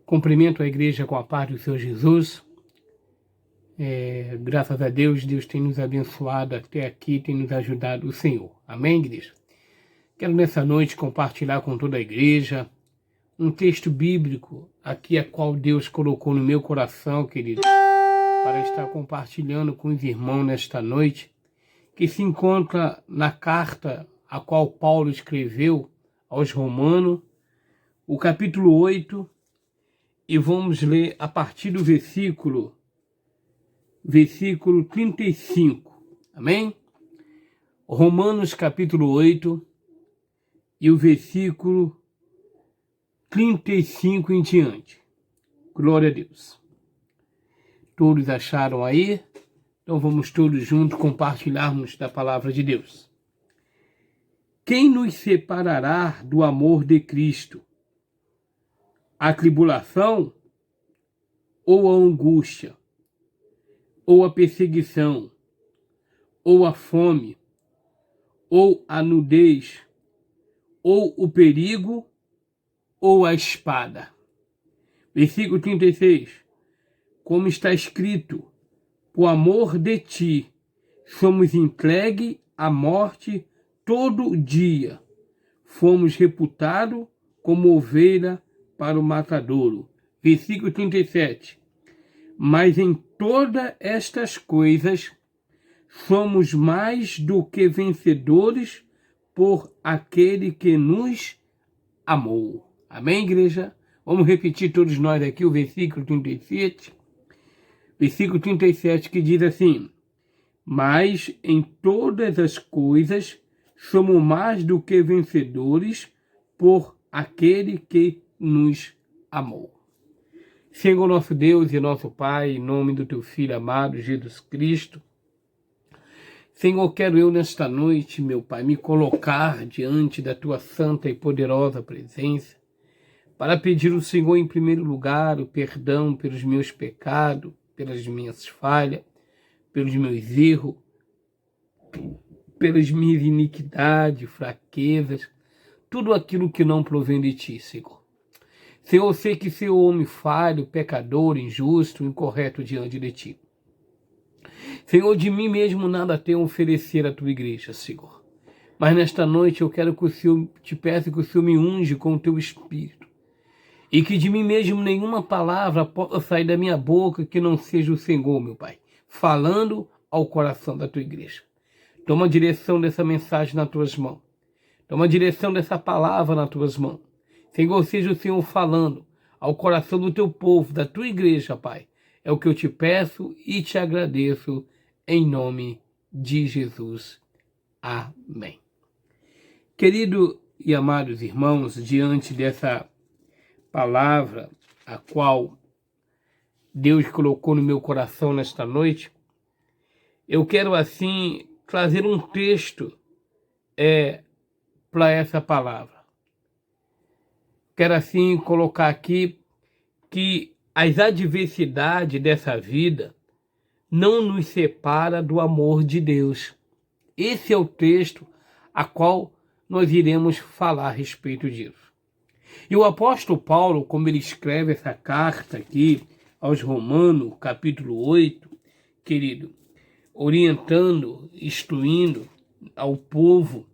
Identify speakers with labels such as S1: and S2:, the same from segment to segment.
S1: Cumprimento a igreja com a paz do Senhor Jesus. Graças a Deus, Deus tem nos abençoado até aqui, tem nos ajudado o Senhor. Amém, igreja? Quero nessa noite compartilhar com toda a igreja um texto bíblico aqui a qual Deus colocou no meu coração, querido, para estar compartilhando com os irmãos nesta noite, que se encontra na carta a qual Paulo escreveu aos Romanos, o capítulo 8, e vamos ler a partir do versículo 35. Amém? Romanos capítulo 8 e o versículo 35 em diante. Glória a Deus. Todos acharam aí? Então vamos todos juntos compartilharmos da palavra de Deus. Quem nos separará do amor de Cristo? A tribulação, ou a angústia, ou a perseguição, ou a fome, ou a nudez, ou o perigo, ou a espada. Versículo 36. Como está escrito, por amor de ti, somos entregues à morte todo dia. Fomos reputados como ovelha para o matadouro. Versículo 37. Mas em todas estas coisas somos mais do que vencedores por aquele que nos amou. Amém, igreja? Vamos repetir todos nós aqui o versículo 37. Versículo 37 que diz assim: mas em todas as coisas somos mais do que vencedores por aquele que nos amou. Senhor nosso Deus e nosso Pai, em nome do teu Filho amado, Jesus Cristo, Senhor, quero eu nesta noite, meu Pai, me colocar diante da tua santa e poderosa presença, para pedir ao Senhor, em primeiro lugar, o perdão pelos meus pecados, pelas minhas falhas, pelos meus erros, pelas minhas iniquidades, fraquezas, tudo aquilo que não provém de ti, Senhor. Senhor, eu sei que sou homem falho, pecador, injusto, incorreto diante de ti. Senhor, de mim mesmo nada tenho a oferecer à tua igreja, Senhor. Mas nesta noite eu quero que o Senhor, te peço que o Senhor me unge com o teu Espírito. E que de mim mesmo nenhuma palavra possa sair da minha boca que não seja o Senhor, meu Pai, falando ao coração da tua igreja. Toma a direção dessa mensagem nas tuas mãos. Toma a direção dessa palavra nas tuas mãos. Senhor, seja o Senhor falando ao coração do teu povo, da tua igreja, Pai. É o que eu te peço e te agradeço em nome de Jesus. Amém. Querido e amados irmãos, diante dessa palavra a qual Deus colocou no meu coração nesta noite, eu quero assim trazer um texto para essa palavra. Quero assim colocar aqui que as adversidades dessa vida não nos separa do amor de Deus. Esse é o texto a qual nós iremos falar a respeito disso. E o apóstolo Paulo, como ele escreve essa carta aqui aos Romanos, capítulo 8, querido, orientando, instruindo ao povo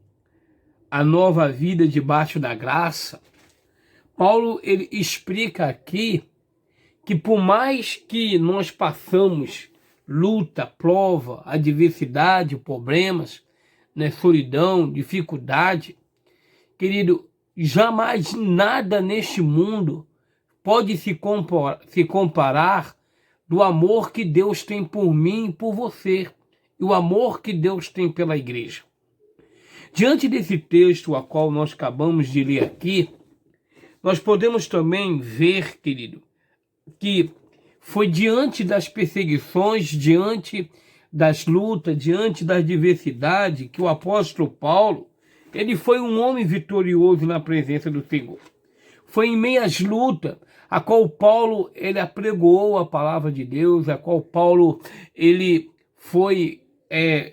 S1: a nova vida debaixo da graça, Paulo ele explica aqui que por mais que nós passamos luta, prova, adversidade, problemas, né, solidão, dificuldade, querido, jamais nada neste mundo pode se comparar do amor que Deus tem por mim e por você, e o amor que Deus tem pela igreja. Diante desse texto a qual nós acabamos de ler aqui, nós podemos também ver, querido, que foi diante das perseguições, diante das lutas, diante da adversidade, que o apóstolo Paulo, ele foi um homem vitorioso na presença do Senhor. Foi em meio às lutas, a qual Paulo, ele apregoou a palavra de Deus, a qual Paulo, ele foi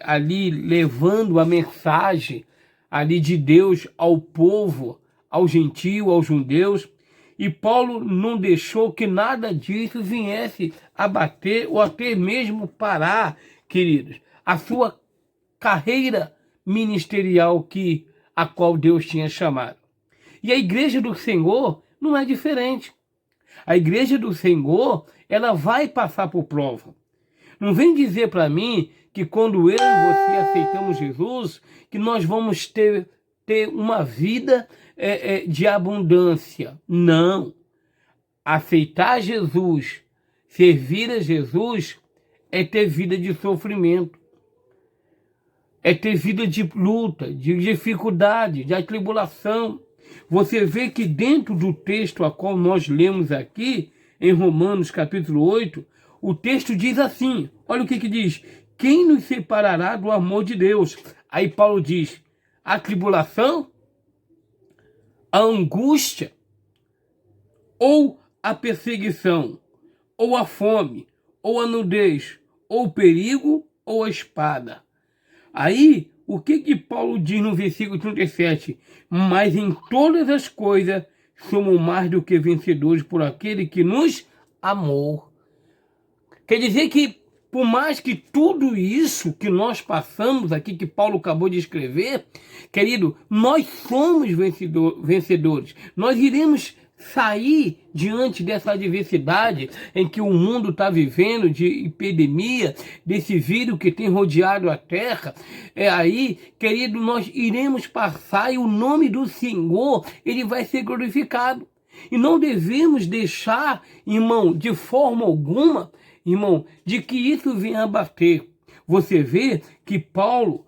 S1: ali levando a mensagem ali de Deus ao povo, ao gentio, aos judeus. E Paulo não deixou que nada disso viesse abater ou até mesmo parar, queridos, a sua carreira ministerial a qual Deus tinha chamado. E a igreja do Senhor não é diferente. A igreja do Senhor, ela vai passar por prova. Não vem dizer para mim que quando eu e você aceitamos Jesus, que nós vamos ter uma vida de abundância. Não. Aceitar Jesus, servir a Jesus, é ter vida de sofrimento. É ter vida de luta, de dificuldade, de atribulação. Você vê que dentro do texto a qual nós lemos aqui, em Romanos capítulo 8, o texto diz assim, olha o que diz: quem nos separará do amor de Deus? Aí Paulo diz: a tribulação, a angústia, ou a perseguição, ou a fome, ou a nudez, ou o perigo, ou a espada. Aí, o que Paulo diz no versículo 37? Mas em todas as coisas somos mais do que vencedores por aquele que nos amou. Quer dizer que, por mais que tudo isso que nós passamos aqui, que Paulo acabou de escrever, querido, nós somos vencedores. Nós iremos sair diante dessa adversidade em que o mundo está vivendo, de epidemia, desse vírus que tem rodeado a terra. Aí, querido, nós iremos passar e o nome do Senhor, ele vai ser glorificado. E não devemos deixar, irmão, de forma alguma, irmão, de que isso venha abater. Você vê que Paulo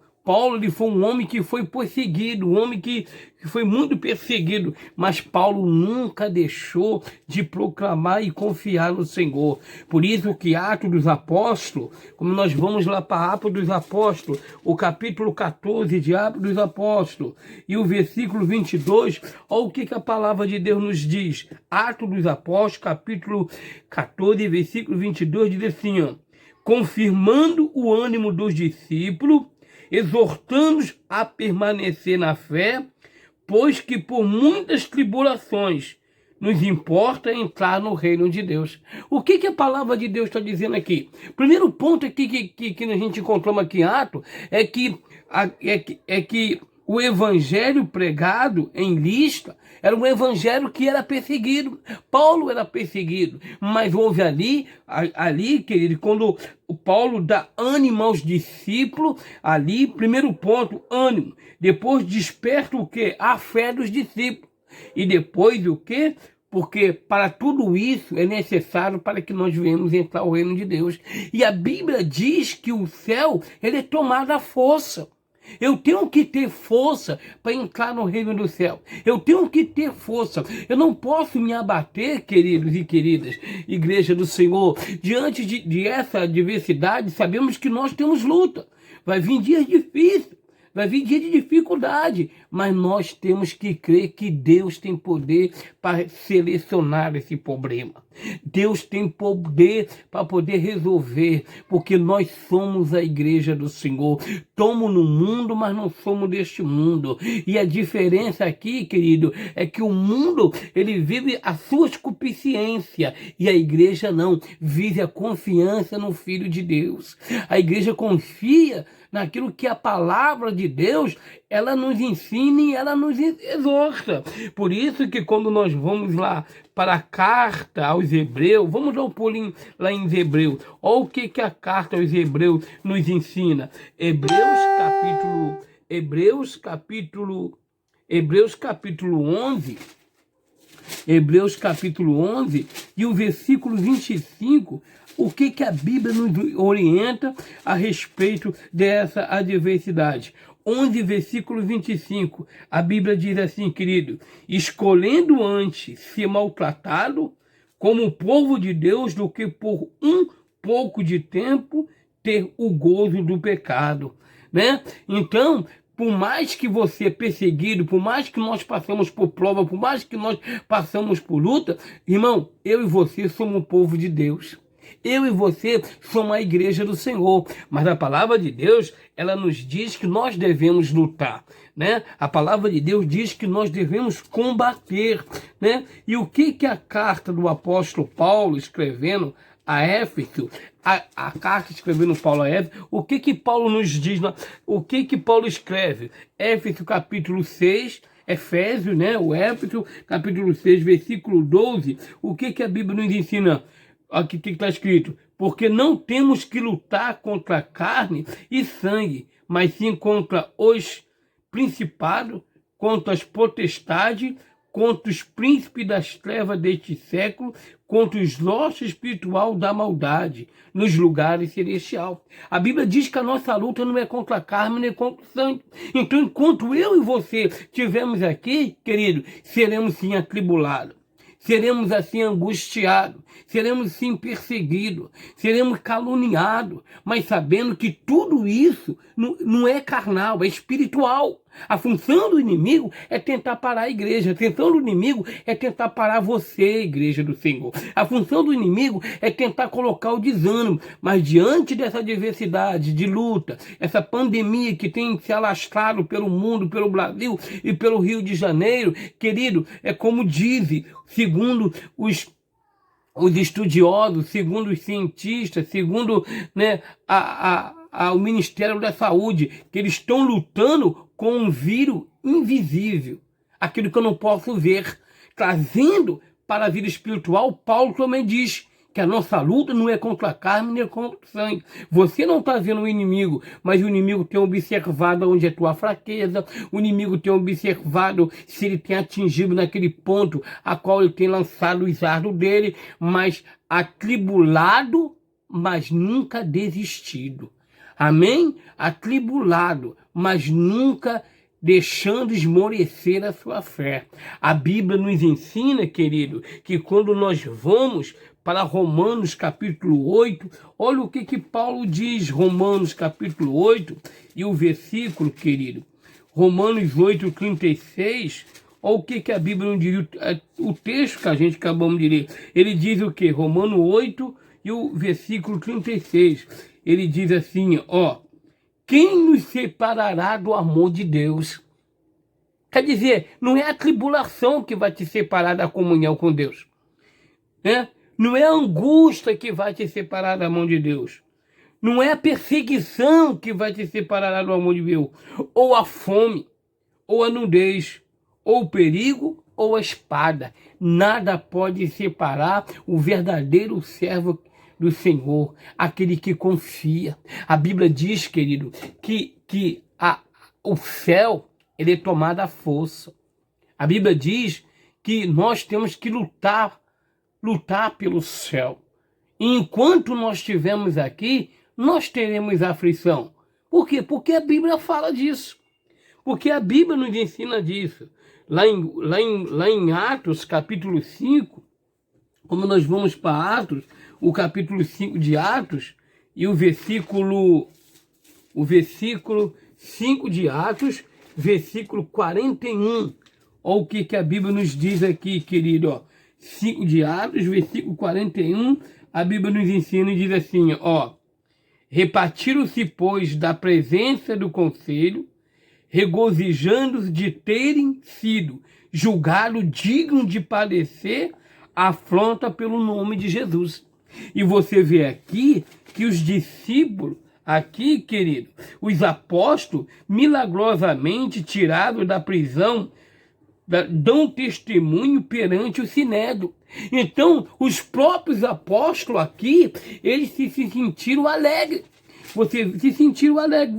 S1: ele foi um homem que foi perseguido, um homem que foi muito perseguido, mas Paulo nunca deixou de proclamar e confiar no Senhor. Por isso que Atos dos Apóstolos, como nós vamos lá para Atos dos Apóstolos, o capítulo 14 de Atos dos Apóstolos, e o versículo 22, olha o que a palavra de Deus nos diz. Atos dos Apóstolos, capítulo 14, versículo 22, diz assim, ó: confirmando o ânimo dos discípulos, exortando-os a permanecer na fé, pois que por muitas tribulações nos importa entrar no reino de Deus. O que a palavra de Deus está dizendo aqui? Primeiro ponto aqui que a gente encontrou aqui em Atos é que o evangelho pregado em Listra era um evangelho que era perseguido. Paulo era perseguido, mas houve ali, querido, quando o Paulo dá ânimo aos discípulos, ali, primeiro ponto, ânimo. Depois desperta o quê? A fé dos discípulos. E depois o quê? Porque para tudo isso é necessário para que nós venhamos entrar no reino de Deus. E a Bíblia diz que o céu, ele é tomado à força. Eu tenho que ter força para entrar no reino do céu. Eu tenho que ter força. Eu não posso me abater, queridos e queridas, igreja do Senhor. Diante de essa adversidade, sabemos que nós temos luta. Vai vir dias difíceis. Vai vir dia de dificuldade, mas nós temos que crer que Deus tem poder para selecionar esse problema. Deus tem poder para poder resolver, porque nós somos a igreja do Senhor. Estamos no mundo, mas não somos deste mundo. E a diferença aqui, querido, é que o mundo, ele vive a sua concupiscência, e a igreja não, vive a confiança no Filho de Deus. A igreja confia naquilo que a palavra de Deus, ela nos ensina e ela nos exorta. Por isso que quando nós vamos lá para a carta aos Hebreus, vamos dar um pulinho lá em Hebreus, olha o que a carta aos Hebreus nos ensina. Hebreus capítulo 11, Hebreus capítulo 11 e o versículo 25, o que a Bíblia nos orienta a respeito dessa adversidade. 11, versículo 25, a Bíblia diz assim, querido: escolhendo antes ser maltratado como o povo de Deus do que por um pouco de tempo ter o gozo do pecado, né? Então, por mais que você é perseguido, por mais que nós passamos por prova, por mais que nós passamos por luta, irmão, eu e você somos o povo de Deus. Eu e você somos a igreja do Senhor, mas a palavra de Deus, ela nos diz que nós devemos lutar, né? A palavra de Deus diz que nós devemos combater, né? E o que a carta do apóstolo Paulo escrevendo a Éfeso, a carta escrevendo Paulo a Éfeso, o que Paulo nos diz, o que Paulo escreve? Éfeso capítulo 6, Efésios, né? O Éfeso capítulo 6, versículo 12, o que a Bíblia nos ensina? Aqui que está escrito: porque não temos que lutar contra carne e sangue, mas sim contra os principados, contra as potestades, contra os príncipes das trevas deste século, contra os nossos espiritual da maldade, nos lugares celestiais. A Bíblia diz que a nossa luta não é contra a carne nem contra o sangue. Então, enquanto eu e você estivermos aqui, querido, seremos sim atribulados. Seremos assim angustiados, seremos sim perseguidos, seremos caluniados, mas sabendo que tudo isso não é carnal, é espiritual. A função do inimigo é tentar parar a igreja, a função do inimigo é tentar parar você, igreja do Senhor. A função do inimigo é tentar colocar o desânimo, mas diante dessa diversidade de luta, essa pandemia que tem se alastrado pelo mundo, pelo Brasil e pelo Rio de Janeiro, querido, é como dizem, segundo os estudiosos, segundo os cientistas, segundo, né, o Ministério da Saúde, que eles estão lutando com um vírus invisível, aquilo que eu não posso ver, trazendo para a vida espiritual. Paulo também diz que a nossa luta não é contra a carne nem contra o sangue. Você não está vendo o inimigo, mas o inimigo tem observado onde é a tua fraqueza, o inimigo tem observado se ele tem atingido naquele ponto a qual ele tem lançado os dardos dele, mas atribulado, mas nunca desistido. Amém? Atribulado, mas nunca deixando esmorecer a sua fé. A Bíblia nos ensina, querido, que quando nós vamos para Romanos capítulo 8, olha o que Paulo diz, Romanos capítulo 8, e o versículo, querido, Romanos 8, 36, olha o que a Bíblia nos diz, o texto que a gente acabamos de ler, ele diz o que? Romanos 8 e o versículo 36, ele diz assim, ó: quem nos separará do amor de Deus? Quer dizer, não é a tribulação que vai te separar da comunhão com Deus, né? Não é a angústia que vai te separar da mão de Deus. Não é a perseguição que vai te separar do amor de Deus. Ou a fome, ou a nudez, ou o perigo, ou a espada. Nada pode separar o verdadeiro servo do Senhor, aquele que confia. A Bíblia diz, querido, que o céu, ele é tomado à força. A Bíblia diz que nós temos que lutar pelo céu. E enquanto nós estivermos aqui, nós teremos aflição. Por quê? Porque a Bíblia fala disso. Porque a Bíblia nos ensina disso. Lá em Atos, capítulo 5, como nós vamos para Atos, o capítulo 5 de Atos, e o versículo 5 de Atos, versículo 41. Olha o que a Bíblia nos diz aqui, querido, ó. 5 de Atos, versículo 41, a Bíblia nos ensina e diz assim, ó: repartiram-se, pois, da presença do conselho, regozijando-se de terem sido julgados dignos de padecer afronta pelo nome de Jesus. E você vê aqui que os discípulos, aqui, querido, os apóstolos, milagrosamente tirados da prisão, dão testemunho perante o Sinédrio. Então, os próprios apóstolos aqui, eles se sentiram alegres. Você se sentiu alegre.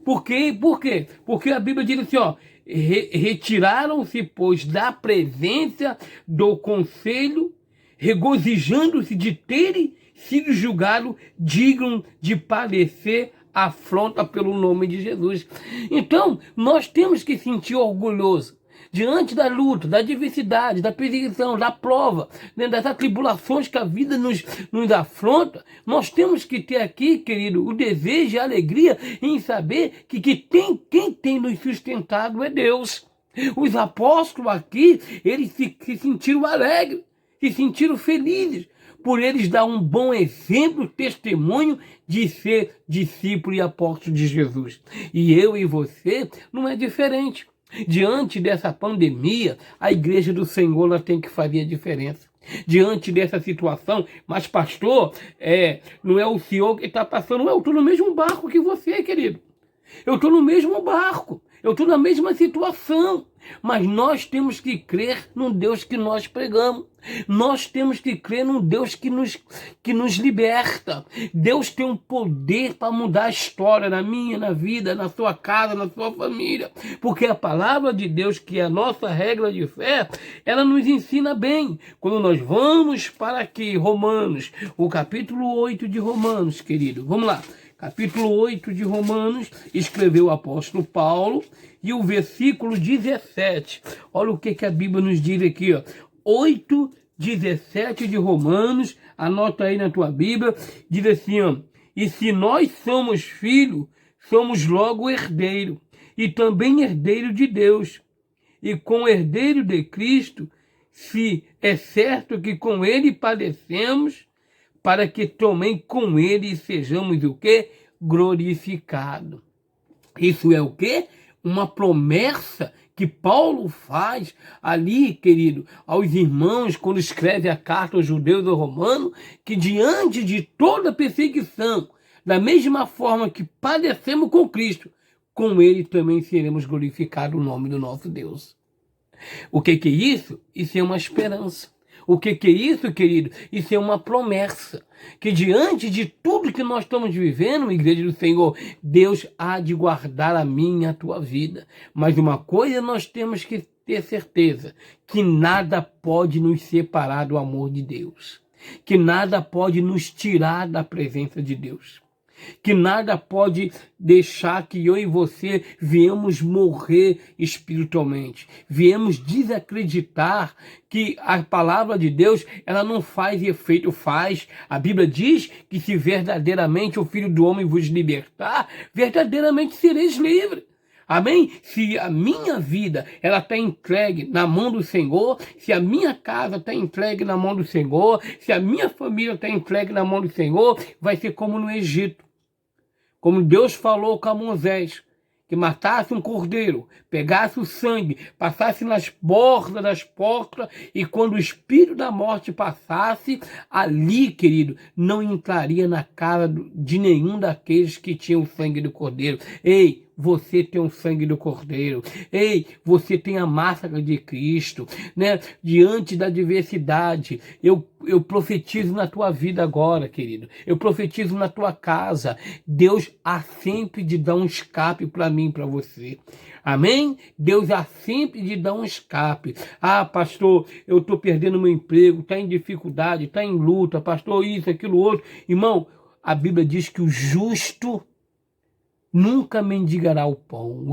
S1: Por quê? Por quê? Porque a Bíblia diz assim, ó: retiraram-se, pois, da presença do conselho, regozijando-se de terem sido julgados dignos de padecer afronta pelo nome de Jesus. Então, nós temos que sentir orgulhoso diante da luta, da adversidade, da perseguição, da prova, né, das atribulações que a vida nos afronta. Nós temos que ter aqui, querido, o desejo e a alegria em saber que quem tem nos sustentado é Deus. Os apóstolos aqui, eles se sentiram alegres, se sentiram felizes, por eles dar um bom exemplo, testemunho de ser discípulo e apóstolo de Jesus. E eu e você não é diferente. Diante dessa pandemia, a igreja do Senhor ela tem que fazer a diferença. Diante dessa situação, mas pastor, não é o senhor que está passando, eu estou no mesmo barco que você, querido. Eu estou no mesmo barco, eu estou na mesma situação, mas nós temos que crer no Deus que nós pregamos. Nós temos que crer num Deus que nos liberta. Deus tem um poder para mudar a história na minha, na vida, na sua casa, na sua família. Porque a palavra de Deus, que é a nossa regra de fé, ela nos ensina bem. Quando nós vamos para aqui, Romanos, o capítulo 8 de Romanos, querido. Vamos lá. Capítulo 8 de Romanos, escreveu o apóstolo Paulo, e o versículo 17. Olha o que a Bíblia nos diz aqui, ó. 8:17 de Romanos, anota aí na tua Bíblia, diz assim, ó, e se nós somos filhos, somos logo herdeiro, e também herdeiro de Deus, e com herdeiro de Cristo, se é certo que com ele padecemos, para que também com ele sejamos o quê? Glorificados. Isso é o quê? Uma promessa que Paulo faz ali, querido, aos irmãos, quando escreve a carta aos judeus e romanos, que diante de toda perseguição, da mesma forma que padecemos com Cristo, com ele também seremos glorificados o nome do nosso Deus. O que é isso? Isso é uma esperança. O que é isso, querido? Isso é uma promessa. Que diante de tudo que nós estamos vivendo, igreja do Senhor, Deus há de guardar a minha e a tua vida. Mas uma coisa nós temos que ter certeza, que nada pode nos separar do amor de Deus. Que nada pode nos tirar da presença de Deus. Que nada pode deixar que eu e você viemos morrer espiritualmente. Viemos desacreditar que a palavra de Deus, ela não faz efeito, faz. A Bíblia diz que se verdadeiramente o Filho do Homem vos libertar, verdadeiramente sereis livres. Amém? Se a minha vida ela está entregue na mão do Senhor, se a minha casa está entregue na mão do Senhor, se a minha família está entregue na mão do Senhor, vai ser como no Egito. Como Deus falou com Moisés, que matasse um cordeiro, pegasse o sangue, passasse nas bordas das portas, e quando o espírito da morte passasse, ali, querido, não entraria na cara de nenhum daqueles que tinham o sangue do cordeiro. Ei, você tem o sangue do Cordeiro. Ei, você tem a máscara de Cristo, né? Diante da adversidade, eu profetizo na tua vida agora, querido. Eu profetizo na tua casa. Deus há sempre de dar um escape para mim, para você. Amém? Deus há sempre de dar um escape. Ah, pastor, eu estou perdendo meu emprego, está em dificuldade, está em luta, pastor, isso, aquilo, outro. Irmão, a Bíblia diz que o justo nunca mendigará o pão.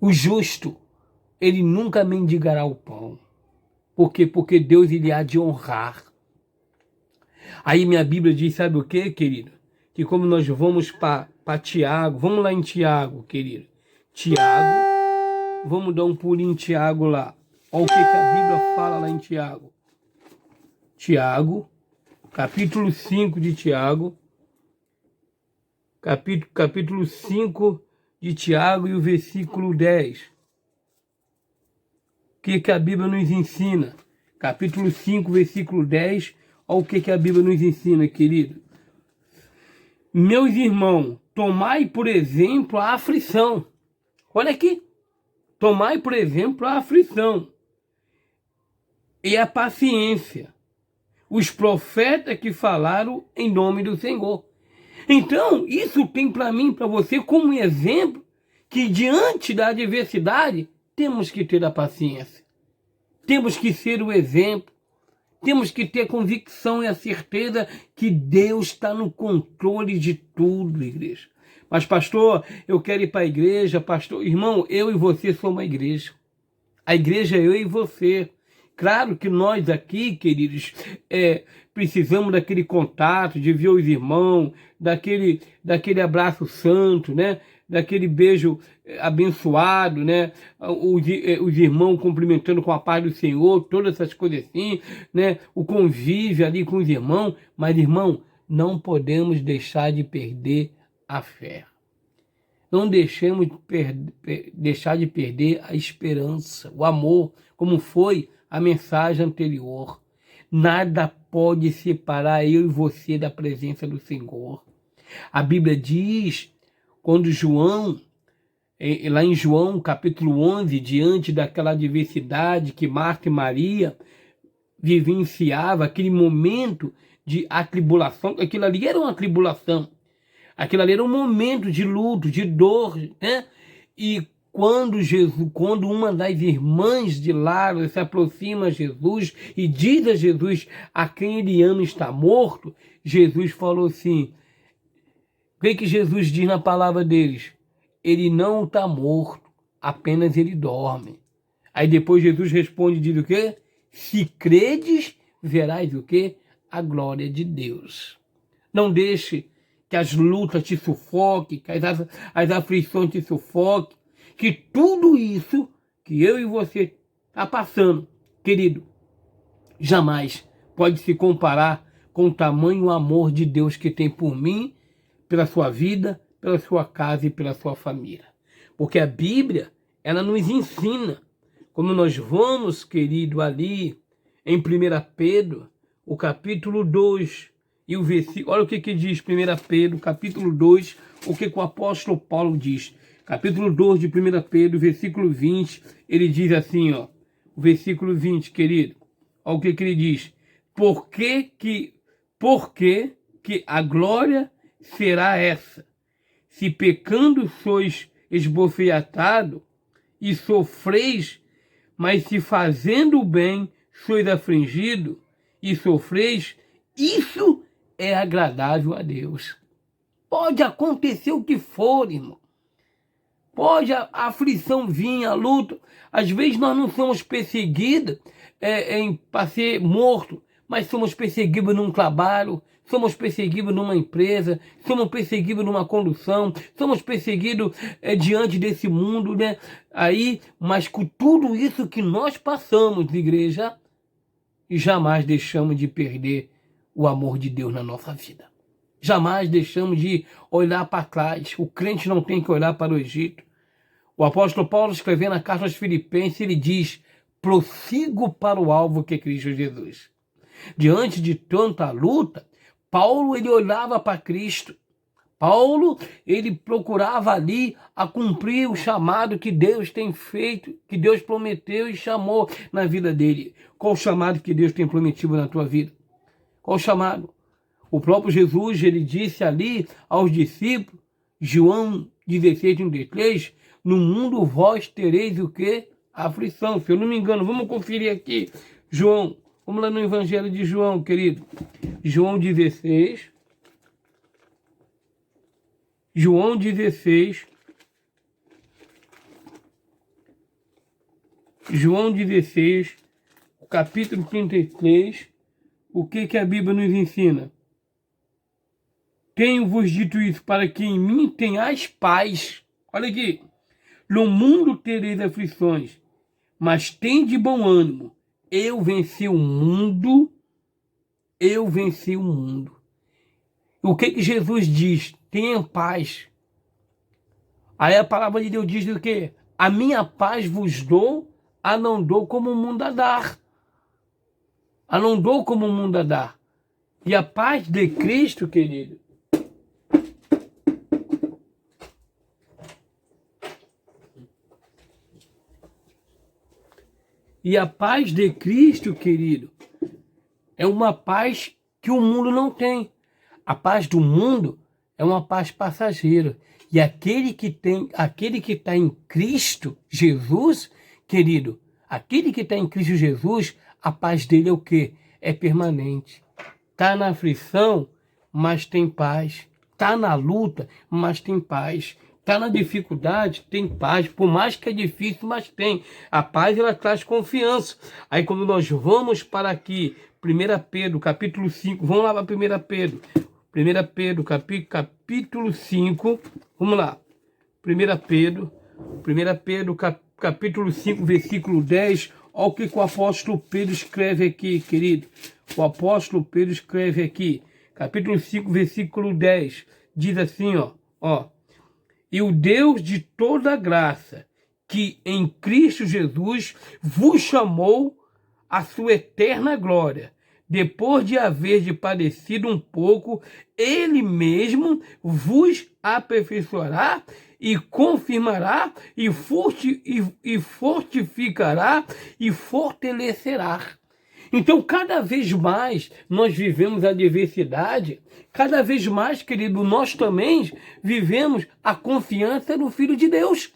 S1: O justo, ele nunca mendigará o pão. Por quê? Porque Deus ele há de honrar. Aí minha Bíblia diz, sabe o que, querido? Que como nós vamos para Tiago, vamos lá em Tiago, querido. Tiago, vamos dar um pulinho em Tiago lá. Olha o que a Bíblia fala lá em Tiago. Tiago, capítulo 5 de Tiago. Capítulo 5 de Tiago e o versículo 10. O que a Bíblia nos ensina? Capítulo 5, versículo 10. Olha o que a Bíblia nos ensina, querido. Meus irmãos, tomai por exemplo a aflição. Olha aqui. Tomai por exemplo a aflição e a paciência. Os profetas que falaram em nome do Senhor. Então, isso tem para mim, para você, como exemplo, que diante da adversidade, temos que ter a paciência. Temos que ser o exemplo. Temos que ter a convicção e a certeza que Deus está no controle de tudo, igreja. Mas, pastor, eu quero ir para a igreja, pastor. Irmão, eu e você somos a igreja. A igreja é eu e você. Claro que nós aqui, queridos, precisamos daquele contato, de ver os irmãos, daquele abraço santo, né? daquele beijo abençoado, né? Os irmãos cumprimentando com a paz do Senhor, todas essas coisas assim, né? O convívio ali com os irmãos. Mas, irmão, não podemos deixar de perder a fé. Não deixemos deixar de perder a esperança, o amor, como foi a mensagem anterior. Nada pode separar eu e você da presença do Senhor. A Bíblia diz, quando João, lá em João capítulo 11, diante daquela adversidade que Marta e Maria vivenciavam, aquele momento de atribulação, aquilo ali era uma tribulação, aquilo ali era um momento de luto, de dor, né? E quando uma das irmãs de Lázaro se aproxima a Jesus e diz a Jesus a quem ele ama está morto, Jesus falou assim, o que Jesus diz na palavra deles? Ele não está morto, apenas ele dorme. Aí depois Jesus responde e diz o quê? Se credes, verás o quê? A glória de Deus. Não deixe que as lutas te sufoquem, que as aflições te sufoquem, que tudo isso que eu e você está passando, querido, jamais pode se comparar com o tamanho amor de Deus que tem por mim, pela sua vida, pela sua casa e pela sua família. Porque a Bíblia, ela nos ensina, como nós vamos, querido, ali em 1 Pedro, o capítulo 2, e o versículo, olha o que diz 1 Pedro, capítulo 2, o que o apóstolo Paulo diz. Capítulo 2 de 1 Pedro, versículo 20, ele diz assim, ó, o versículo 20, querido, olha o que ele diz. Porque que a glória será essa? Se pecando sois esbofeteado e sofreis, mas se fazendo o bem sois afligido e sofreis, isso é agradável a Deus. Pode acontecer o que for, irmão. Pode a aflição vir, a luta. Às vezes nós não somos perseguidos para ser morto, mas somos perseguidos num trabalho, somos perseguidos numa empresa, somos perseguidos numa condução, somos perseguidos diante desse mundo, né? Aí, mas com tudo isso que nós passamos, igreja, jamais deixamos de perder o amor de Deus na nossa vida. Jamais deixamos de olhar para trás. O crente não tem que olhar para o Egito. O apóstolo Paulo, escrevendo na carta aos Filipenses, ele diz, prossigo para o alvo que é Cristo Jesus. Diante de tanta luta, Paulo, ele olhava para Cristo. Paulo, ele procurava ali a cumprir o chamado que Deus tem feito, que Deus prometeu e chamou na vida dele. Qual o chamado que Deus tem prometido na tua vida? Qual o chamado? O próprio Jesus, ele disse ali aos discípulos, João 16:33, no mundo vós tereis o quê? A aflição. Se eu não me engano, vamos conferir aqui. João, vamos lá no Evangelho de João, querido. João 16. João 16. João 16, capítulo 33. O que a Bíblia nos ensina? Tenho-vos dito isso para que em mim tenhais paz. Olha aqui. No mundo tereis aflições, mas tende bom ânimo. Eu venci o mundo. Eu venci o mundo. O que Jesus diz? Tenha paz. Aí a palavra de Deus diz o quê? A minha paz vos dou, a não dou como o mundo a dar. A não dou como o mundo a dar. E a paz de Cristo, querido, e a paz de Cristo, querido, é uma paz que o mundo não tem. A paz do mundo é uma paz passageira. E aquele que está em Cristo Jesus, querido, aquele que está em Cristo Jesus, a paz dele é o quê? É permanente. Está na aflição, mas tem paz. Está na luta, mas tem paz. Está na dificuldade, tem paz. Por mais que é difícil, mas tem. A paz, ela traz confiança. Aí quando nós vamos para aqui, 1 Pedro, capítulo 5, vamos lá para 1 Pedro. 1 Pedro, capítulo 5, vamos lá. 1 Pedro capítulo 5, versículo 10. Olha o que o apóstolo Pedro escreve aqui, querido. O apóstolo Pedro escreve aqui, capítulo 5, versículo 10. Diz assim, ó. E o Deus de toda graça, que em Cristo Jesus vos chamou à sua eterna glória, depois de haver padecido um pouco, ele mesmo vos aperfeiçoará e confirmará e fortificará e fortalecerá. Então, cada vez mais nós vivemos a adversidade, cada vez mais, querido, nós também vivemos a confiança no Filho de Deus.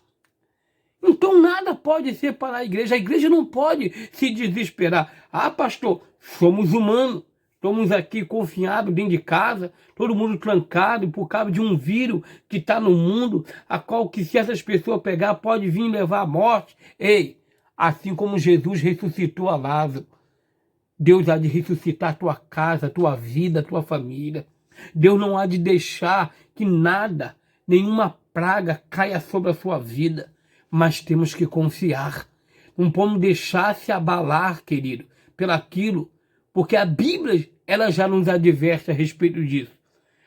S1: Então, nada pode separar a igreja não pode se desesperar. Ah, pastor, somos humanos, estamos aqui confiados dentro de casa, todo mundo trancado por causa de um vírus que está no mundo, a qual que se essas pessoas pegar pode vir levar à morte. Ei, assim como Jesus ressuscitou a Lázaro, Deus há de ressuscitar a tua casa, a tua vida, a tua família. Deus não há de deixar que nada, nenhuma praga caia sobre a sua vida. Mas temos que confiar. Não podemos deixar se abalar, querido, pelaquilo. Porque a Bíblia, ela já nos adverte a respeito disso.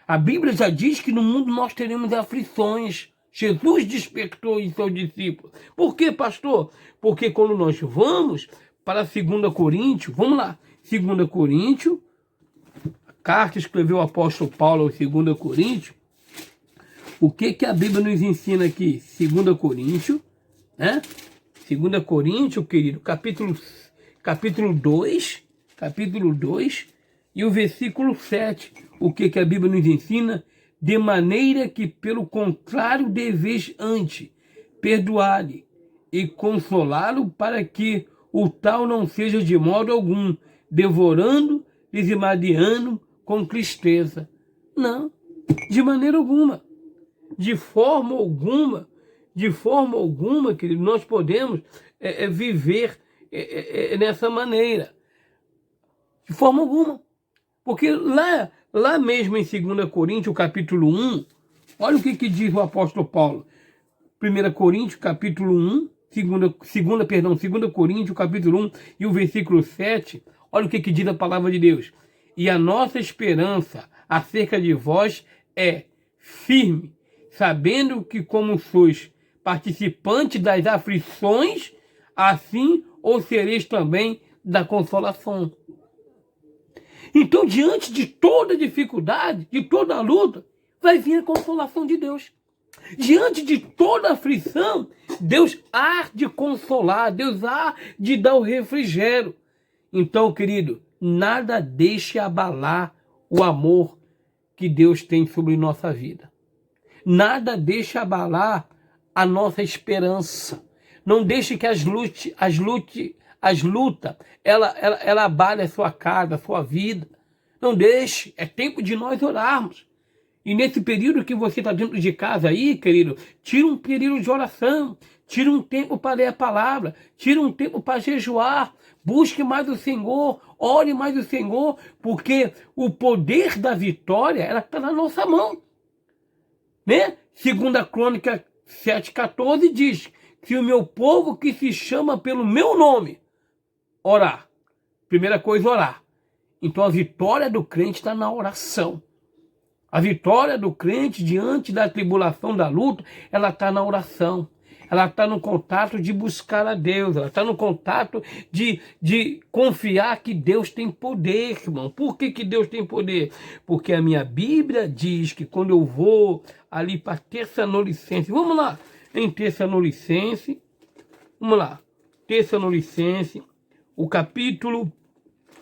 S1: A Bíblia já diz que no mundo nós teremos aflições. Jesus despertou em seus discípulos. Por quê, pastor? Porque quando nós vamos para 2 Coríntios, vamos lá, 2 Coríntios, a carta que escreveu o apóstolo Paulo aos 2 Coríntios, o que a Bíblia nos ensina aqui? 2 Coríntios, né? 2 Coríntios, querido, capítulo 2, e o versículo 7, o que a Bíblia nos ensina? De maneira que, pelo contrário, deveis antes perdoar-lhe e consolá-lo, para que o tal não seja de modo algum devorando, desmadiando com tristeza. Não, de maneira alguma. De forma alguma, querido, nós podemos viver nessa maneira. De forma alguma. Porque lá mesmo em 2 Coríntios, capítulo 1, olha o que diz o apóstolo Paulo. 1 Coríntios, capítulo 1, 2 Coríntios, capítulo 1 e o versículo 7, olha o que diz a palavra de Deus. E a nossa esperança acerca de vós é firme, sabendo que como sois participantes das aflições, assim ou sereis também da consolação. Então, diante de toda dificuldade, de toda luta, vai vir a consolação de Deus. Diante de toda aflição, Deus há de consolar, Deus há de dar o refrigério. Então, querido, nada deixe abalar o amor que Deus tem sobre nossa vida. Nada deixe abalar a nossa esperança. Não deixe que as lutas, ela abale a sua casa, a sua vida. Não deixe, é tempo de nós orarmos. E nesse período que você está dentro de casa aí, querido, tira um período de oração, tira um tempo para ler a palavra, tira um tempo para jejuar, busque mais o Senhor, ore mais o Senhor, porque o poder da vitória, ela está na nossa mão. Né? 2 Crônica 7,14 diz que o meu povo que se chama pelo meu nome, orar. Primeira coisa, orar. Então a vitória do crente está na oração. A vitória do crente diante da tribulação, da luta, ela está na oração. Ela está no contato de buscar a Deus. Ela está no contato de confiar que Deus tem poder, irmão. Por que Deus tem poder? Porque a minha Bíblia diz que quando eu vou ali para Tessalonicenses, vamos lá, em Tessalonicenses, vamos lá, Tessalonicenses, o capítulo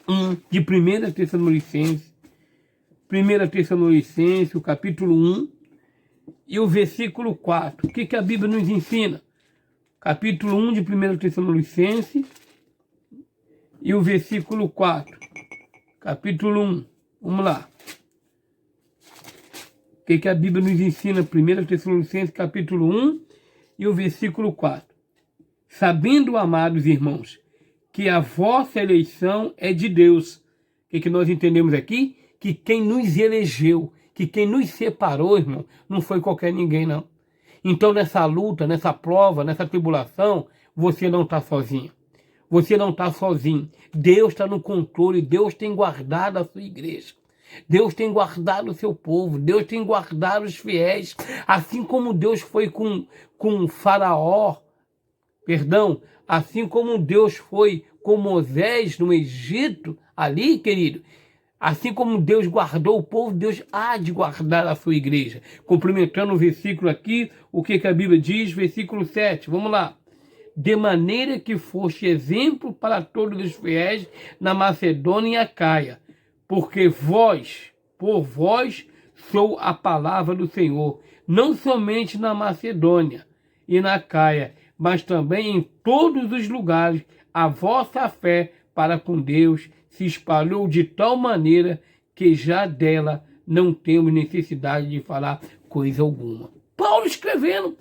S1: 1 de 1 Tessalonicenses, 1 Tessalonicenses, o capítulo 1 e o versículo 4. O que a Bíblia nos ensina? Capítulo 1 de 1 Tessalonicenses e o versículo 4. Capítulo 1. Vamos lá. O que a Bíblia nos ensina? 1 Tessalonicenses, capítulo 1 e o versículo 4. Sabendo, amados irmãos, que a vossa eleição é de Deus. O que nós entendemos aqui? Que quem nos elegeu, que quem nos separou, irmão, não foi qualquer ninguém, não. Então nessa luta, nessa prova, nessa tribulação, você não está sozinho. Você não está sozinho. Deus está no controle, Deus tem guardado a sua igreja. Deus tem guardado o seu povo, Deus tem guardado os fiéis, assim como Deus foi com Faraó, assim como Deus foi com Moisés no Egito, ali, querido, assim como Deus guardou o povo, Deus há de guardar a sua igreja. Complementando o versículo aqui, o que a Bíblia diz, versículo 7, vamos lá. De maneira que foste exemplo para todos os fiéis na Macedônia e Acaia, porque por vós, sou a palavra do Senhor, não somente na Macedônia e na Acaia, mas também em todos os lugares, a vossa fé para com Deus se espalhou de tal maneira que já dela não temos necessidade de falar coisa alguma. Paulo escrevendo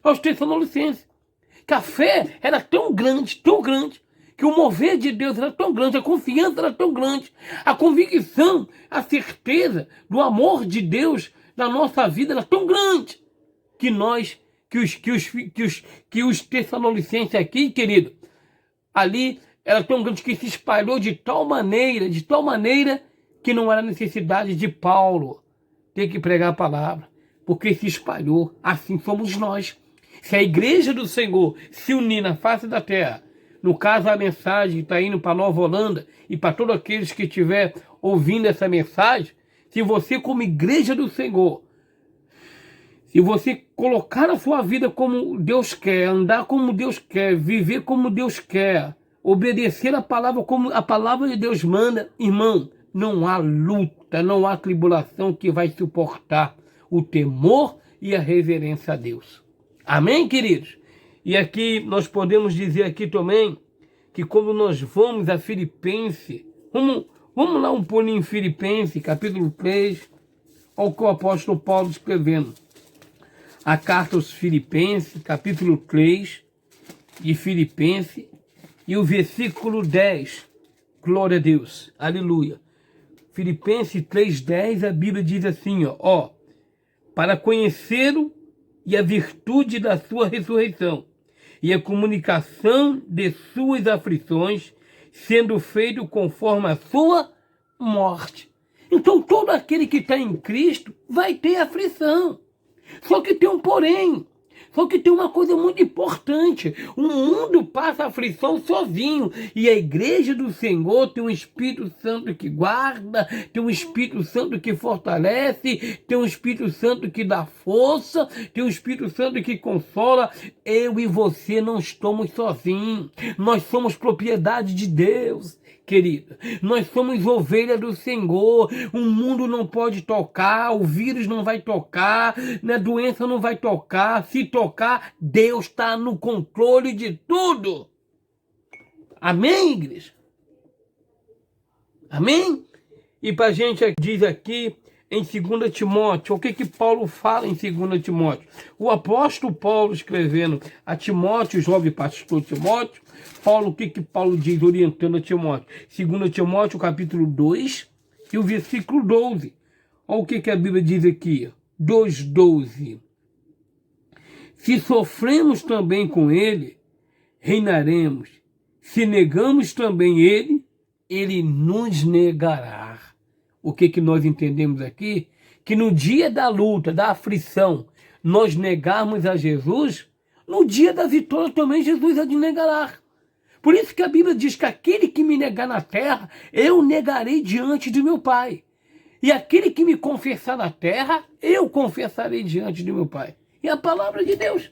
S1: aos Tessalonicenses que a fé era tão grande, que o mover de Deus era tão grande, a confiança era tão grande, a convicção, a certeza do amor de Deus na nossa vida era tão grande, que os Tessalonicenses aqui, querido, ali era tão grande que se espalhou de tal maneira que não era necessidade de Paulo ter que pregar a palavra, porque se espalhou. Assim somos nós. Se a igreja do Senhor se unir na face da terra, no caso a mensagem que está indo para Nova Holanda e para todos aqueles que estiver ouvindo essa mensagem, se você como igreja do Senhor, se você colocar a sua vida como Deus quer, andar como Deus quer, viver como Deus quer, obedecer a palavra como a palavra de Deus manda, irmão, não há luta, não há tribulação que vai suportar o temor e a reverência a Deus. Amém, queridos? E aqui nós podemos dizer aqui também que quando nós vamos a Filipenses, vamos lá um pouquinho em Filipenses, capítulo 3, olha o que o apóstolo Paulo escrevendo. A carta aos Filipenses, capítulo 3 de Filipenses, e o versículo 10. Glória a Deus, aleluia. Filipenses 3,10, a Bíblia diz assim, ó, para conhecer-o e a virtude da sua ressurreição, e a comunicação de suas aflições, sendo feito conforme a sua morte. Então todo aquele que está em Cristo vai ter aflição. Só que tem um porém. Só que tem uma coisa muito importante. O mundo passa aflição sozinho. E a igreja do Senhor tem um Espírito Santo que guarda, tem um Espírito Santo que fortalece, tem um Espírito Santo que dá força, tem um Espírito Santo que consola. Eu e você não estamos sozinhos. Nós somos propriedade de Deus. Querido, nós somos ovelha do Senhor, o mundo não pode tocar, o vírus não vai tocar, a doença não vai tocar, se tocar, Deus está no controle de tudo. Amém, igreja? Amém? E para a gente diz aqui em 2 Timóteo, o que Paulo fala em 2 Timóteo? O apóstolo Paulo escrevendo a Timóteo, o jovem pastor Timóteo, Paulo, o que Paulo diz orientando a Timóteo? 2 Timóteo, capítulo 2 e o versículo 12. Olha o que a Bíblia diz aqui, 2:12. Se sofremos também com ele, reinaremos. Se negamos também ele, ele nos negará. O que nós entendemos aqui? Que no dia da luta, da aflição, nós negarmos a Jesus, no dia da vitória também Jesus há de negará. Por isso que a Bíblia diz que aquele que me negar na terra, eu negarei diante de meu Pai. E aquele que me confessar na terra, eu confessarei diante de meu Pai. É a palavra de Deus.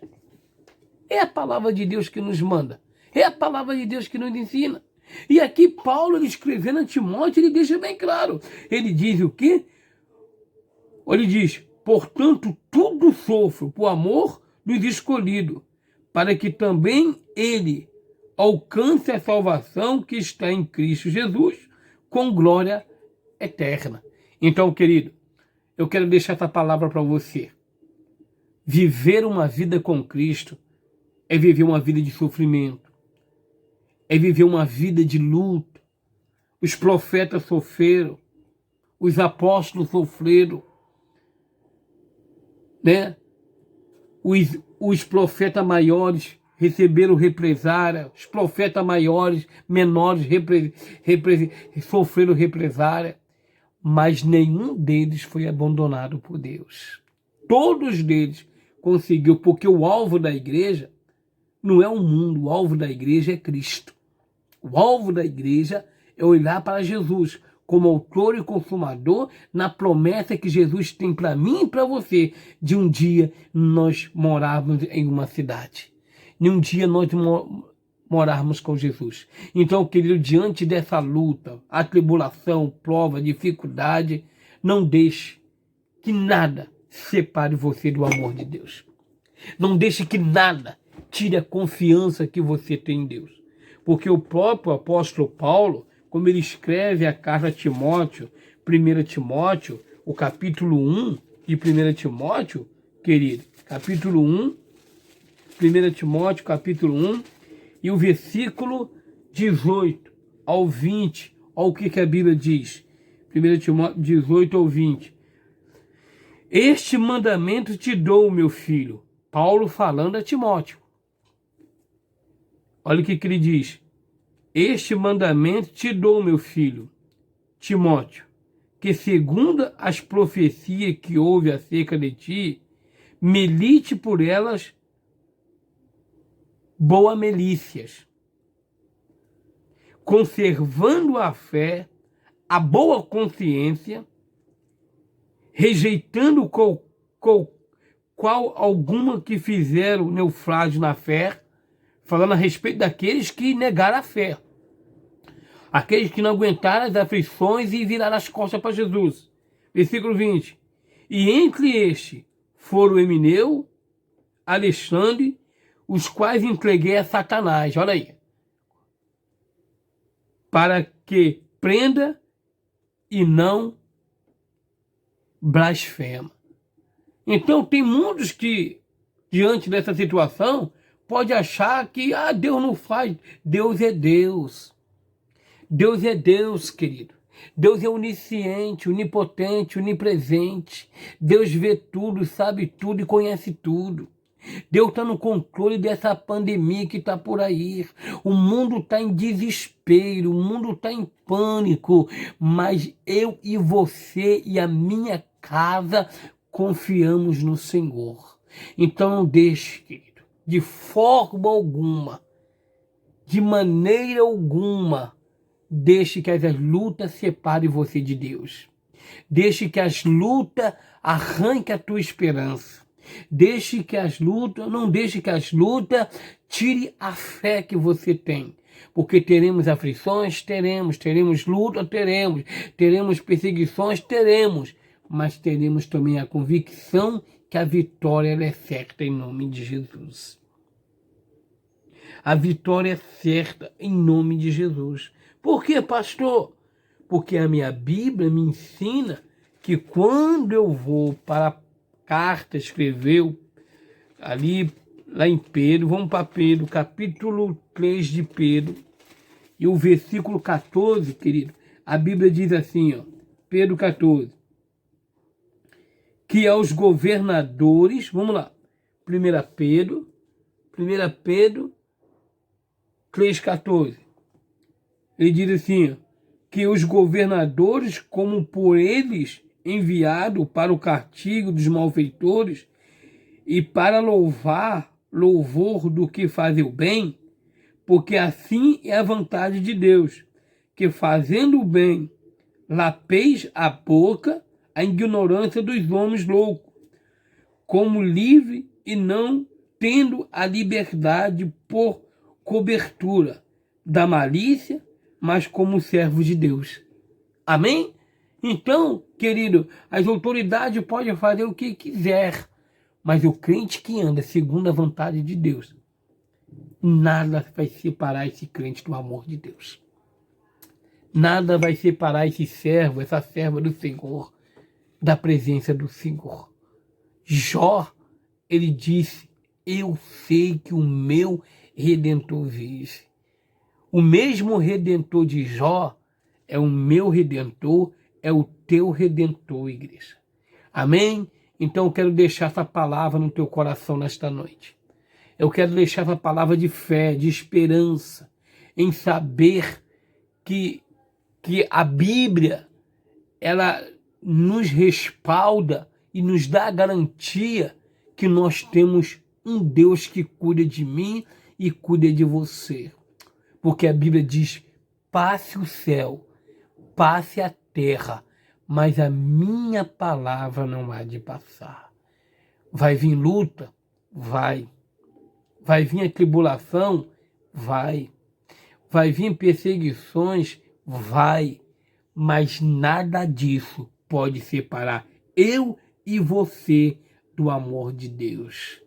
S1: É a palavra de Deus que nos manda. É a palavra de Deus que nos ensina. E aqui Paulo, ele escrevendo a Timóteo, ele deixa bem claro. Ele diz o quê? Ele diz, portanto, tudo sofro por amor dos escolhidos, para que também ele alcance a salvação que está em Cristo Jesus, com glória eterna. Então, querido, eu quero deixar essa palavra para você. Viver uma vida com Cristo é viver uma vida de sofrimento, é viver uma vida de luta. Os profetas sofreram, os apóstolos sofreram, né? os profetas maiores receberam represária, os profetas maiores, menores, sofreram represária, mas nenhum deles foi abandonado por Deus. Todos deles conseguiu, porque o alvo da igreja não é o mundo, o alvo da igreja é Cristo. O alvo da igreja é olhar para Jesus como autor e consumador na promessa que Jesus tem para mim e para você, de um dia nós morarmos em uma cidade. De um dia nós morarmos com Jesus. Então, querido, diante dessa luta, atribulação, prova, dificuldade, não deixe que nada separe você do amor de Deus. Não deixe que nada tire a confiança que você tem em Deus. Porque o próprio apóstolo Paulo, como ele escreve a carta a Timóteo, 1 Timóteo, o capítulo 1 de 1 Timóteo, querido, capítulo 1, 1 Timóteo, capítulo 1, e o versículo 18 ao 20, olha o que a Bíblia diz. 1 Timóteo 18 ao 20. Este mandamento te dou, meu filho. Paulo falando a Timóteo. Olha o que ele diz. Este mandamento te dou, meu filho, Timóteo, que segundo as profecias que houve acerca de ti, milite por elas boas milícias, conservando a fé, a boa consciência, rejeitando qual alguma que fizeram naufrágio na fé, falando a respeito daqueles que negaram a fé. Aqueles que não aguentaram as aflições e viraram as costas para Jesus. Versículo 20. E entre estes foram Emineu, Alexandre, os quais entreguei a Satanás. Olha aí. Para que prenda e não blasfema. Então tem muitos que, diante dessa situação, pode achar que Deus não faz. Deus é Deus. Deus é Deus, querido. Deus é onisciente, onipotente, onipresente. Deus vê tudo, sabe tudo e conhece tudo. Deus está no controle dessa pandemia que está por aí. O mundo está em desespero, o mundo está em pânico, mas eu e você e a minha casa confiamos no Senhor. Então não deixe, querido, de forma alguma, de maneira alguma, deixe que as lutas separem você de Deus. Deixe que as lutas arranquem a tua esperança. Não deixe que as lutas tire a fé que você tem. Porque teremos aflições, teremos luta, teremos perseguições, mas teremos também a convicção que a vitória é certa em nome de Jesus. A vitória é certa em nome de Jesus. Por quê, pastor? Porque a minha Bíblia me ensina que quando eu vou para a carta, escreveu ali, lá em Pedro, vamos para Pedro, capítulo 3 de Pedro, e o versículo 14, querido, a Bíblia diz assim, ó, Pedro 14, que aos governadores, vamos lá, 1 Pedro 3,14, ele diz assim, ó, que os governadores, como por eles enviado para o castigo dos malfeitores e para louvor do que fazem o bem, porque assim é a vontade de Deus, que fazendo o bem lapeis a boca a ignorância dos homens loucos, como livre e não tendo a liberdade por cobertura da malícia, mas como servos de Deus. Amém? Então, querido, as autoridades podem fazer o que quiser, mas o crente que anda segundo a vontade de Deus, nada vai separar esse crente do amor de Deus. Nada vai separar esse servo, essa serva do Senhor, da presença do Senhor. Jó, ele disse, eu sei que o meu Redentor vive. O mesmo Redentor de Jó é o meu Redentor, é o teu Redentor, igreja. Amém? Então eu quero deixar essa palavra no teu coração nesta noite. Eu quero deixar essa palavra de fé, de esperança, em saber que a Bíblia, ela nos respalda e nos dá a garantia que nós temos um Deus que cuida de mim e cuida de você. Porque a Bíblia diz, passe o céu, passe a terra, mas a minha palavra não há de passar. Vai vir luta? Vai. Vai vir a tribulação? Vai. Vai vir perseguições? Vai. Mas nada disso pode separar eu e você do amor de Deus,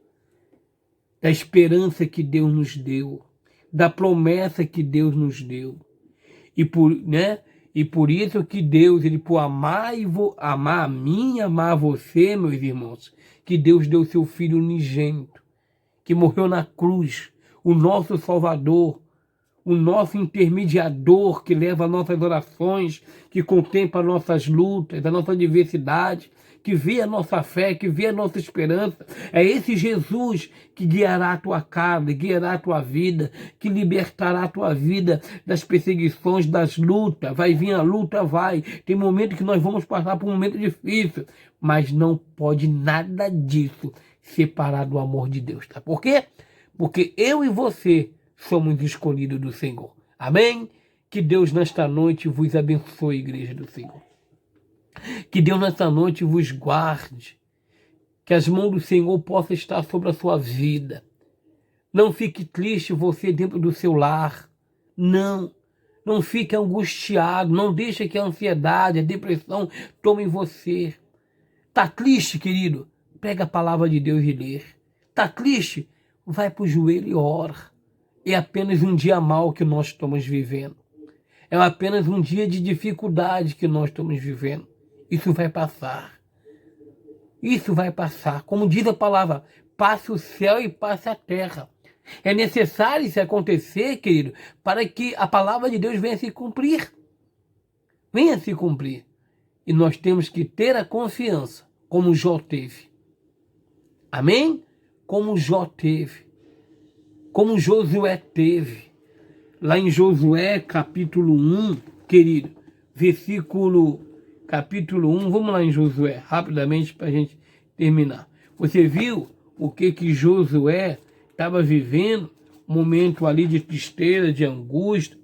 S1: da esperança que Deus nos deu, da promessa que Deus nos deu. E por isso que Deus, ele por amar a mim, amar você, meus irmãos, que Deus deu seu Filho unigênito, que morreu na cruz, o nosso Salvador, o nosso intermediador que leva nossas orações, que contempla nossas lutas, a nossa adversidade, que vê a nossa fé, que vê a nossa esperança. É esse Jesus que guiará a tua casa, guiará a tua vida, que libertará a tua vida das perseguições, das lutas. Vai vir a luta, vai. Tem momento que nós vamos passar por um momento difícil, mas não pode nada disso separar do amor de Deus, tá? Por quê? Porque eu e você somos escolhidos do Senhor. Amém? Que Deus nesta noite vos abençoe, igreja do Senhor. Que Deus nesta noite vos guarde. Que as mãos do Senhor possam estar sobre a sua vida. Não fique triste você dentro do seu lar. Não fique angustiado. Não deixe que a ansiedade, a depressão tomem você. Tá triste, querido? Pega a palavra de Deus e lê. Tá triste? Vai para o joelho e ora. É apenas um dia mau que nós estamos vivendo. É apenas um dia de dificuldade que nós estamos vivendo. Isso vai passar. Isso vai passar. Como diz a palavra, passe o céu e passe a terra. É necessário isso acontecer, querido, para que a palavra de Deus venha se cumprir. Venha se cumprir. E nós temos que ter a confiança, como Jó teve. Amém? Como Jó teve. Como Josué teve. Lá em Josué, capítulo 1, querido, capítulo 1, vamos lá em Josué, rapidamente para a gente terminar. Você viu o que Josué estava vivendo? Um momento ali de tristeza, de angústia.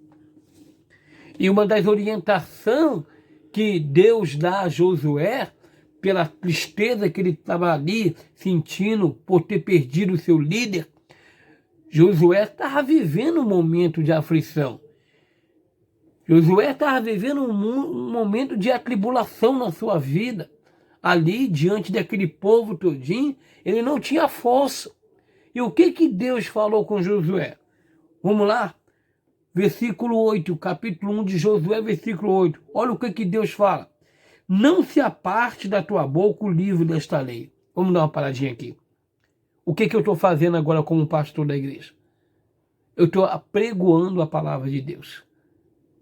S1: E uma das orientações que Deus dá a Josué, pela tristeza que ele estava ali sentindo por ter perdido o seu líder, Josué estava vivendo um momento de aflição. Josué estava vivendo um momento de atribulação na sua vida. Ali, diante daquele povo todinho, ele não tinha força. E o que Deus falou com Josué? Vamos lá? Versículo 8, capítulo 1 de Josué, versículo 8. Olha o que Deus fala. Não se aparte da tua boca o livro desta lei. Vamos dar uma paradinha aqui. O que eu estou fazendo agora como pastor da igreja? Eu estou apregoando a palavra de Deus.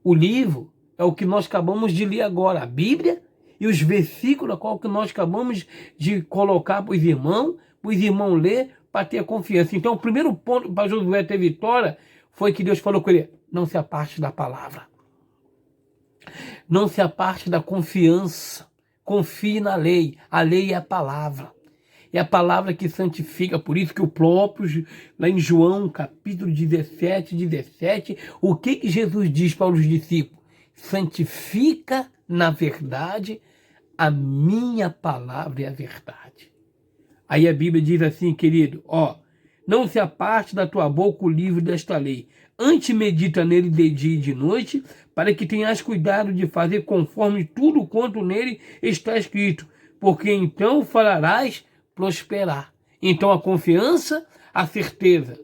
S1: O livro é o que nós acabamos de ler agora, a Bíblia e os versículos qual que nós acabamos de colocar para os irmãos ler para ter confiança. Então o primeiro ponto para Josué ter vitória foi que Deus falou com ele, não se aparte da palavra. Não se aparte da confiança. Confie na lei. A lei é a palavra. É a palavra que santifica. Por isso que o próprio, lá em João, capítulo 17, o que Jesus diz para os discípulos? Santifica na verdade, a minha palavra é a verdade. Aí a Bíblia diz assim, querido, não se aparte da tua boca o livro desta lei. Antes medita nele de dia e de noite, para que tenhas cuidado de fazer conforme tudo quanto nele está escrito, porque então farás prosperar. Então a confiança, a certeza,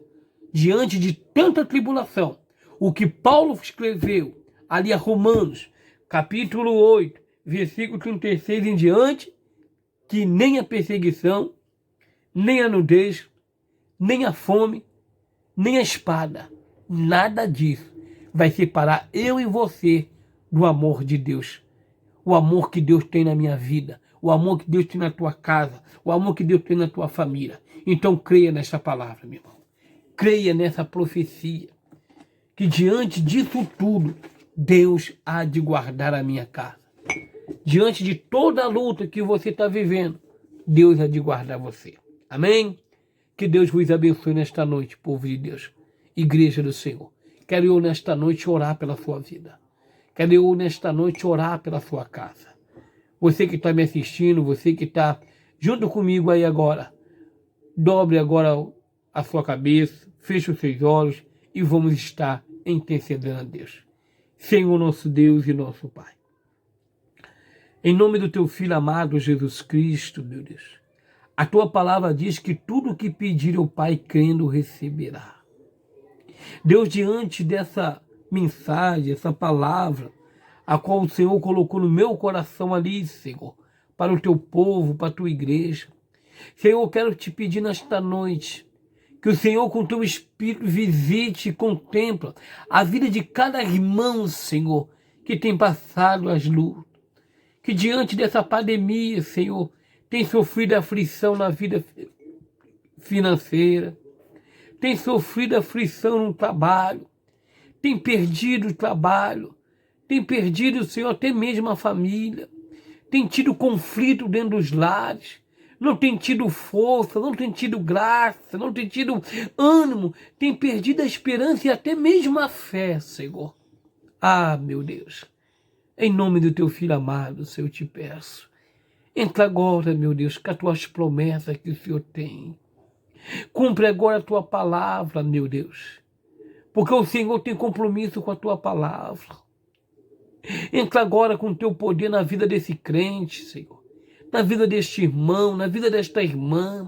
S1: diante de tanta tribulação, o que Paulo escreveu ali a Romanos, capítulo 8, versículo 36 em diante, que nem a perseguição, nem a nudez, nem a fome, nem a espada, nada disso vai separar eu e você do amor de Deus. O amor que Deus tem na minha vida, o amor que Deus tem na tua casa, o amor que Deus tem na tua família. Então creia nessa palavra, meu irmão. Creia nessa profecia, que diante disso tudo, Deus há de guardar a minha casa. Diante de toda a luta que você está vivendo, Deus há de guardar você. Amém? Que Deus vos abençoe nesta noite, povo de Deus, igreja do Senhor. Quero eu nesta noite orar pela sua vida. Quero eu nesta noite orar pela sua casa. Você que está me assistindo, você que está junto comigo aí agora, dobre agora a sua cabeça, feche os seus olhos e vamos estar intercedendo a Deus. Senhor nosso Deus e nosso Pai. Em nome do teu Filho amado Jesus Cristo, meu Deus, a tua palavra diz que tudo o que pedir o Pai crendo receberá. Deus, diante dessa mensagem, essa palavra, a qual o Senhor colocou no meu coração ali, Senhor, para o teu povo, para a tua igreja, Senhor, eu quero te pedir nesta noite, que o Senhor com teu Espírito visite e contempla a vida de cada irmão, Senhor, que tem passado as lutas, que diante dessa pandemia, Senhor, tem sofrido aflição na vida financeira, tem sofrido aflição no trabalho, tem perdido o trabalho, tem perdido, Senhor, até mesmo a família, tem tido conflito dentro dos lares, não tem tido força, não tem tido graça, não tem tido ânimo, tem perdido a esperança e até mesmo a fé, Senhor. Ah, meu Deus, em nome do teu Filho amado, Senhor, eu te peço, entra agora, meu Deus, com as tuas promessas que o Senhor tem. Cumpre agora a tua palavra, meu Deus, porque o Senhor tem compromisso com a tua palavra. Entra agora com o teu poder na vida desse crente, Senhor, na vida deste irmão, na vida desta irmã,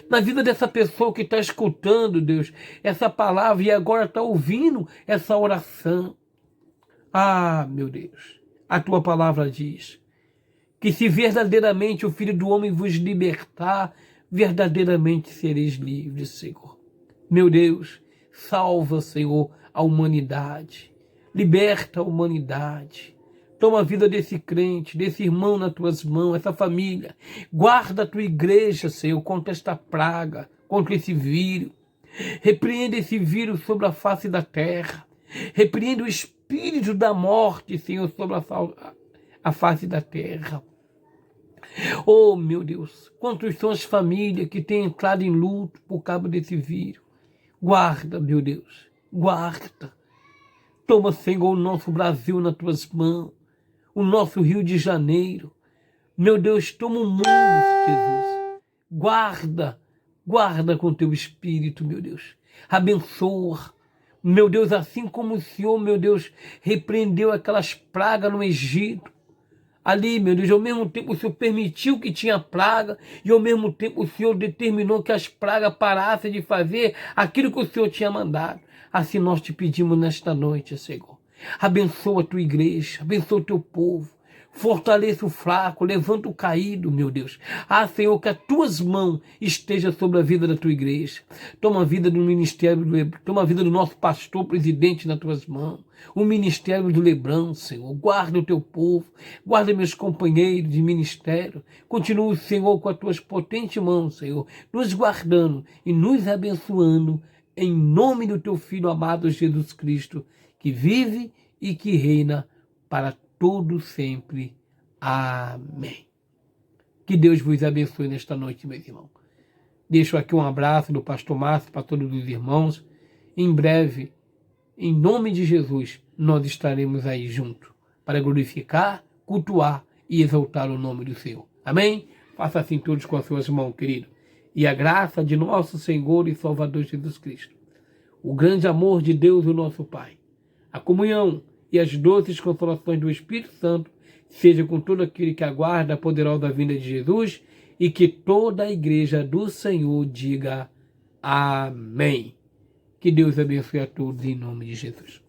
S1: na vida dessa pessoa que está escutando, Deus, essa palavra e agora está ouvindo essa oração. Ah, meu Deus, a tua palavra diz que se verdadeiramente o Filho do Homem vos libertar, verdadeiramente sereis livres, Senhor. Meu Deus, salva, Senhor, a humanidade. Liberta a humanidade. Toma a vida desse crente, desse irmão nas tuas mãos, essa família. Guarda a tua igreja, Senhor, contra esta praga, contra esse vírus. Repreenda esse vírus sobre a face da terra. Repreenda o espírito da morte, Senhor, sobre a face da terra. Oh, meu Deus, quantos são as famílias que têm entrado em luto por causa desse vírus. Guarda, meu Deus, guarda. Toma, Senhor, o nosso Brasil nas tuas mãos, o nosso Rio de Janeiro. Meu Deus, toma o mundo, Jesus. Guarda, guarda com teu Espírito, meu Deus. Abençoa. Meu Deus, assim como o Senhor, meu Deus, repreendeu aquelas pragas no Egito. Ali, meu Deus, ao mesmo tempo o Senhor permitiu que tinha praga e ao mesmo tempo o Senhor determinou que as pragas parassem de fazer aquilo que o Senhor tinha mandado. Assim nós te pedimos nesta noite, Senhor. Abençoa a tua igreja, abençoa o teu povo. Fortaleça o fraco, levanta o caído, meu Deus. Ah, Senhor, que as tuas mãos estejam sobre a vida da tua igreja. Toma a vida do ministério, toma a vida do nosso pastor presidente nas tuas mãos. O ministério do Lebrão, Senhor. Guarda o teu povo, guarda meus companheiros de ministério. Continua, Senhor, com as tuas potentes mãos, Senhor, nos guardando e nos abençoando, em nome do teu Filho amado Jesus Cristo, que vive e que reina para todo sempre. Amém. Que Deus vos abençoe nesta noite, meus irmãos. Deixo aqui um abraço do pastor Márcio para todos os irmãos. Em breve, em nome de Jesus, nós estaremos aí juntos para glorificar, cultuar e exaltar o nome do Senhor. Amém? Faça assim todos com as suas mãos, querido. E a graça de nosso Senhor e Salvador Jesus Cristo, o grande amor de Deus, o nosso Pai, a comunhão e as doces consolações do Espírito Santo seja com todo aquele que aguarda a poderosa vinda de Jesus e que toda a igreja do Senhor diga amém. Que Deus abençoe a todos em nome de Jesus.